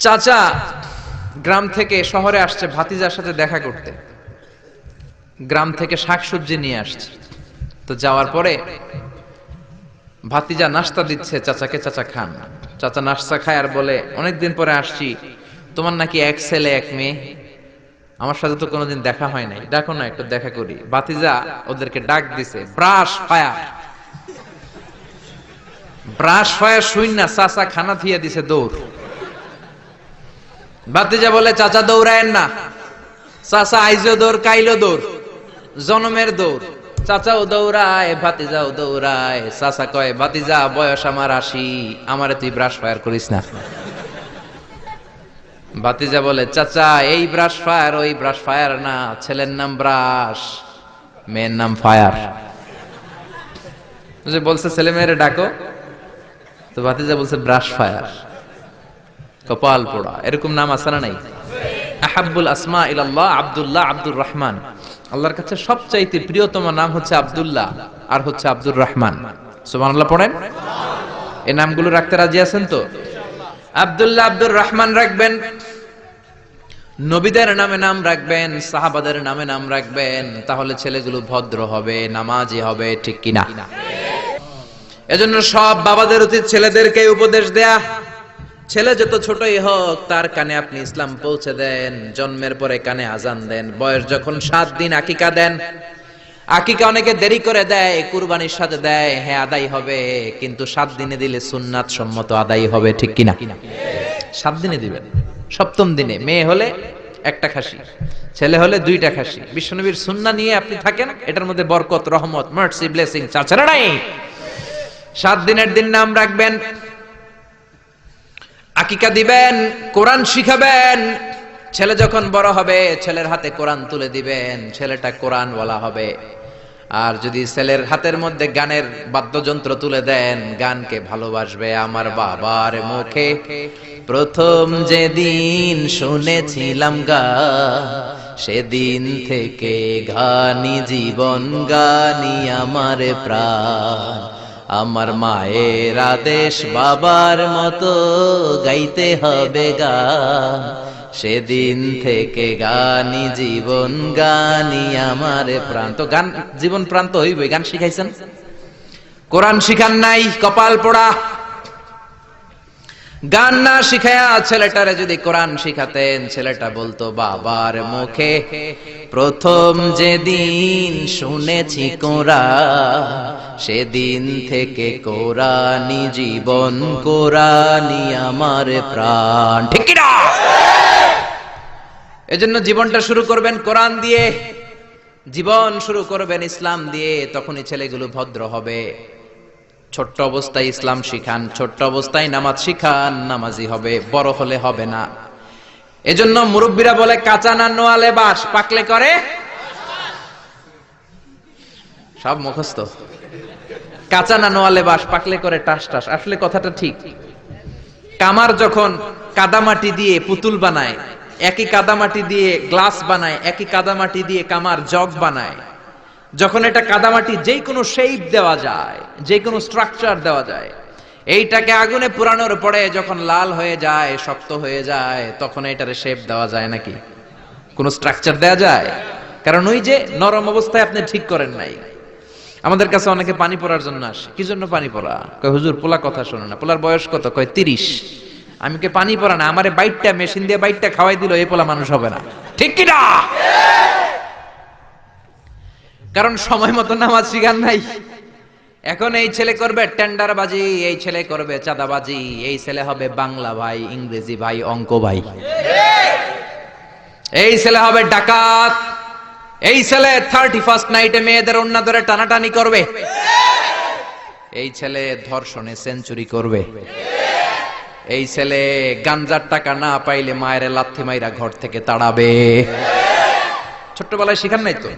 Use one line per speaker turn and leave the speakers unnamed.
চাচা গ্রাম থেকে শহরে আসছে ভাতিজার সাথে দেখা করতে। গ্রাম থেকে শাকসবজি নিয়ে আসছে। তো যাওয়ার পরে ভাতিজা নাস্তা দিচ্ছে চাচাকে, চাচা খান। চাচা নাস্তা খায় আর বলে, অনেকদিন পরে আসছি, তোমার নাকি এক ছেলে এক মেয়ে, আমার সাথে তো কোনোদিন দেখা হয় নাই, ডাকো না একটু দেখা করি। ভাতিজা ওদেরকে ডাক দিছে, ব্রাশ ফায়ার। ব্রাশ ফায়ার শুই না চাচা খানা থিয়া দিছে দৌড়। ভাতিজা বলে, চাচা দৌড়ায়েন না, চাচা আইজো দৌড় কাইলো দৌড়, জনমের দৌড়। চাচাও দৌড়ায়, ভাতিজাও দৌড়ায়। চাচা কয়, ভাতিজা বয়স আমার 80, আমারে তুই ব্রাশ ফায়ার করিস না। ভাতিজা বলে, চাচা এই ব্রাশ ফায়ার ওই ব্রাশ ফায়ার না, ছেলের নাম ব্রাশ, মেয়ের নাম ফায়ার। যে বলছে ছেলে মেয়েরে ডাকো, তো ভাতিজা বলছে ব্রাশ ফায়ার। কপাল পোড়া, এরকম নাম আছে না নাই? আহাব্বুল আসমা ইলাল্লাহ আব্দুল্লাহ, আব্দুর রহমান। আল্লাহর কাছে সবচাইতে প্রিয়তম নাম হচ্ছে আব্দুল্লাহ আর হচ্ছে আব্দুর রহমান। সুবহানাল্লাহ পড়েন। এই নামগুলো রাখতে রাজি আছেন তো? আব্দুল্লাহ আব্দুর রহমান রাখবেন, নবীদের নামে নাম রাখবেন, সাহাবাদের নামে নাম রাখবেন, তাহলে ছেলেগুলো ভদ্র হবে, নামাজি হবে, ঠিক কিনা? এজন্য সব বাবাদের উচিত ছেলেদেরকে উপদেশ দেয়া। ছেলে যত ছোটই হোক তার কানে আপনি ইসলাম পৌঁছে দেন, জন্মের পরে কানে আজান দেন, বয়স যখন 7 দিন আকিকা দেন। আকিকা অনেকে দেরি করে দেয়, কুরবানির সাথে দেয়, হ্যাঁ আদায় হবে, কিন্তু 7 দিনে দিলে সুন্নাত সম্মত আদায় হবে, ঠিক কিনা? 7 দিনে দিবেন। 7ম দিনে মেয়ে হলে 1টা খাসি, ছেলে হলে 2টা খাসি। বিশ্বনবীর সুন্নাহ নিয়ে আপনি থাকেন, এটার মধ্যে বরকত, রহমত, মার্সি, ব্লেসিং চাচারা নাই। 7 দিনের দিন নাম রাখবেন, আকিকা দিবেন, কোরআন শিখাবেন। ছেলে যখন বড় হবে ছেলের হাতে কোরআন তুলে দিবেন, ছেলেটা কোরআন ওয়ালা হবে। আর যদি ছেলের হাতের মধ্যে গানের বাদ্যযন্ত্র তুলে দেন, গানকে ভালোবাসবে। আমার বাবার মুখে প্রথম যেদিন শুনেছিলাম গান, সেদিন থেকে গানি জীবন, গানি আমার প্রাণ। আমার মায়ের আদেশ বাবার মতো গাইতে হবে গান, সেদিন থেকে গানি জীবন, গানি আমার প্রাণ। তো গান জীবন প্রাণ তো হইবে। গান শিখাইছেন, কোরআন শিখান নাই, কপাল পোড়া। গান না শিখায়া ছেলেটারে যদি কোরআন শিখাতেন, ছেলেটা বলতো, বাবার মুখে প্রথম যেদিন শুনেছি কোরআন, সেদিন থেকে কোরআনি জীবন, কোরআনি আমার প্রাণ, ঠিক কি না? এজন্য জীবনটা শুরু করবেন কোরআন দিয়ে, জীবন শুরু করবেন ইসলাম দিয়ে, তখনই ছেলেগুলো ভদ্র হবে। ছোট্ট অবস্থায় ইসলাম শিখান, ছোট্ট অবস্থায় নামাজ শিখান, নামাজি হবে, বড় হলে হবে না। এজন্য মুরব্বীরা বলে, কাঁচা না নোয়ালে বাস, পাকলে করে সব মুখস্থ। কাঁচা না নোয়ালে বাস, পাকলে করে টাস টাস। আসলে কথাটা ঠিক। কামার যখন কাদামাটি দিয়ে পুতুল বানায়, একই কাদামাটি দিয়ে গ্লাস বানায়, একই কাদামাটি দিয়ে কামার জগ বানায়। যখন এটা কাদামাটি যে কোনো শেপ দেওয়া যায়, যে কোনো স্ট্রাকচার দেওয়া যায়, এইটাকে আগুনে পোড়ানোর পরে যখন লাল হয়ে যায়, শক্ত হয়ে যায়, তখন এটারে শেপ দেওয়া যায় নাকি? কোনো স্ট্রাকচার দেওয়া যায়? কারণ ওই যে নরম অবস্থায় আপনি ঠিক করেন নাই। আমাদের কাছে অনেকে পানি পড়ার জন্য আসে। কি জন্য পানি পড়া? কয় হুজুর পোলা কথা শোনে না। পোলার বয়স কত? কয় 30। আমি কে পানি পড়া না, আমারে বাইটটা মেশিন দিয়ে বাইটটা খাওয়াই দিল, এই পোলা মানুষ হবে না, ঠিক কি না? কারণ সময় মতো নামাজ শিখান নাই। এখন এই ছেলে করবে টেন্ডারবাজি, এই ছেলে করবে চাঁদাবাজি, এই ছেলে হবে বাংলা ভাই, ইংরেজি ভাই, অঙ্ক ভাই, এই ছেলে হবে ডাকাত, এই ছেলে 31st নাইটে মেয়েদের ওন্না ধরে টানাটানি করবে, এই ছেলে ধর্ষণে সেঞ্চুরি করবে, এই ছেলে গাঞ্জার টাকা না পাইলে মায়ের লাথি মাইরা ঘর থেকে তাড়াবে। ছোট্টবেলায় শিখান নাই তো?